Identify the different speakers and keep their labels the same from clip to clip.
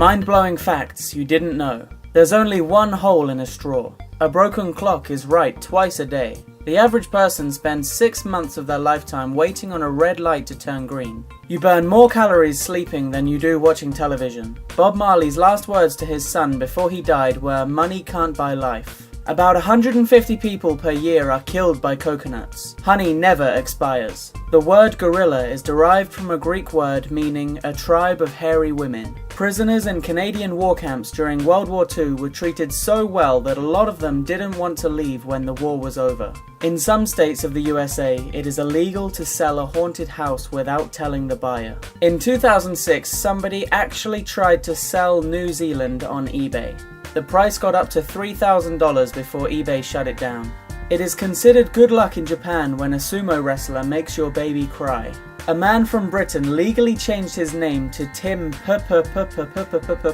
Speaker 1: Mind-blowing facts you didn't know. There's only one hole in a straw. A broken clock is right twice a day. The average person spends 6 months of their lifetime waiting on a red light to turn green. You burn more calories sleeping than you do watching television. Bob Marley's last words to his son before he died were, "Money can't buy life." About 150 people per year are killed by coconuts. Honey never expires. The word gorilla is derived from a Greek word meaning a tribe of hairy women. Prisoners in Canadian war camps during World War II were treated so well that a lot of them didn't want to leave when the war was over. In some states of the USA, it is illegal to sell a haunted house without telling the buyer. In 2006, somebody actually tried to sell New Zealand on eBay. The price got up to $3,000 before eBay shut it down. It is considered good luck in Japan when a sumo wrestler makes your baby cry. A man from Britain legally changed his name to Tim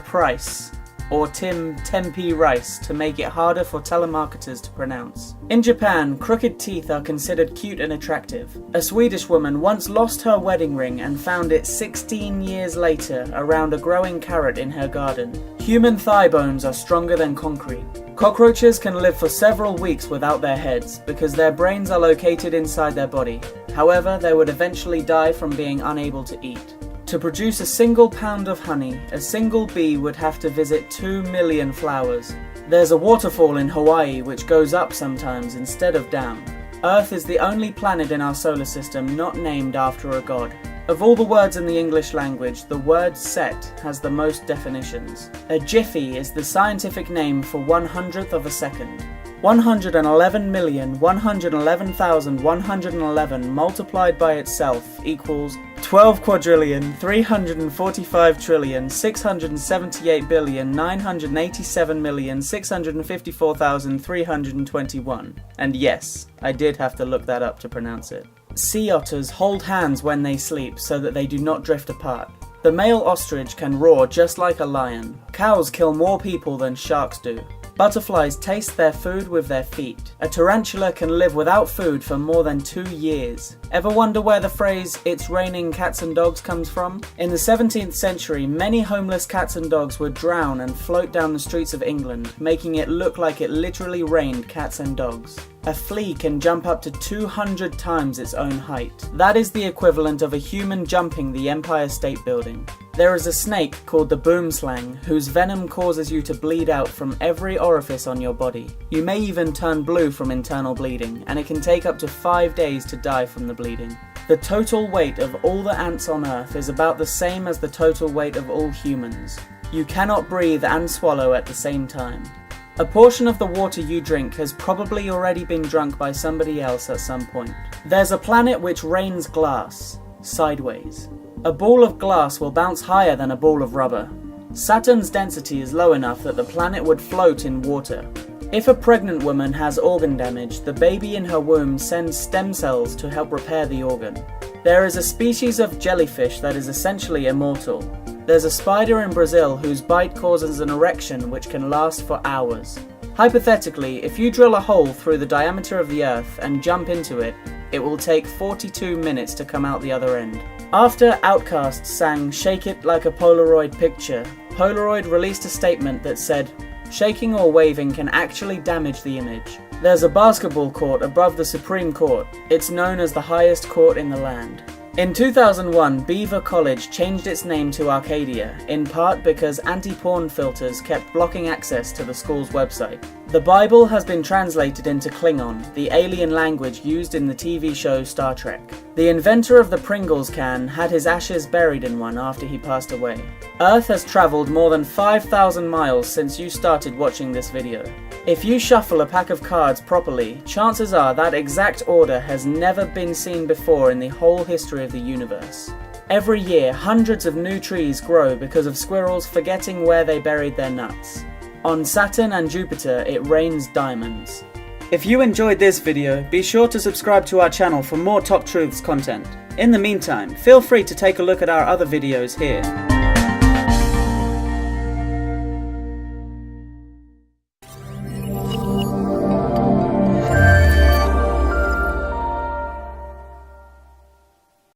Speaker 1: Price, or Tim Tempe Rice, to make it harder for telemarketers to pronounce. In Japan, crooked teeth are considered cute and attractive. A Swedish woman once lost her wedding ring and found it 16 years later around a growing carrot in her garden. Human thigh bones are stronger than concrete. Cockroaches can live for several weeks without their heads because their brains are located inside their body. However, they would eventually die from being unable to eat. To produce a single pound of honey, a single bee would have to visit 2 million flowers. There's a waterfall in Hawaii which goes up sometimes instead of down. Earth is the only planet in our solar system not named after a god. Of all the words in the English language, the word set has the most definitions. A jiffy is the scientific name for 1/100th of a second. 111,111,111 multiplied by itself equals 12,345,678,987,654,321. And yes, I did have to look that up to pronounce it. Sea otters hold hands when they sleep so that they do not drift apart. The male ostrich can roar just like a lion. Cows kill more people than sharks do. Butterflies taste their food with their feet. A tarantula can live without food for more than 2 years. Ever wonder where the phrase, "it's raining cats and dogs" comes from? In the 17th century, many homeless cats and dogs would drown and float down the streets of England, making it look like it literally rained cats and dogs. A flea can jump up to 200 times its own height. That is the equivalent of a human jumping the Empire State Building. There is a snake called the boomslang, whose venom causes you to bleed out from every orifice on your body. You may even turn blue from internal bleeding, and it can take up to 5 days to die from the bleeding. The total weight of all the ants on Earth is about the same as the total weight of all humans. You cannot breathe and swallow at the same time. A portion of the water you drink has probably already been drunk by somebody else at some point. There's a planet which rains glass, sideways. A ball of glass will bounce higher than a ball of rubber. Saturn's density is low enough that the planet would float in water. If a pregnant woman has organ damage, the baby in her womb sends stem cells to help repair the organ. There is a species of jellyfish that is essentially immortal. There's a spider in Brazil whose bite causes an erection which can last for hours. Hypothetically, if you drill a hole through the diameter of the Earth and jump into it, it will take 42 minutes to come out the other end. After Outkast sang "Shake It Like a Polaroid Picture," Polaroid released a statement that said, "Shaking or waving can actually damage the image." There's a basketball court above the Supreme Court. It's known as the highest court in the land. In 2001, Beaver College changed its name to Arcadia, in part because anti-porn filters kept blocking access to the school's website. The Bible has been translated into Klingon, the alien language used in the TV show Star Trek. The inventor of the Pringles can had his ashes buried in one after he passed away. Earth has traveled more than 5,000 miles since you started watching this video. If you shuffle a pack of cards properly, chances are that exact order has never been seen before in the whole history of the universe. Every year, hundreds of new trees grow because of squirrels forgetting where they buried their nuts. On Saturn and Jupiter, it rains diamonds. If you enjoyed this video, be sure to subscribe to our channel for more Top Truths content. In the meantime, feel free to take a look at our other videos here.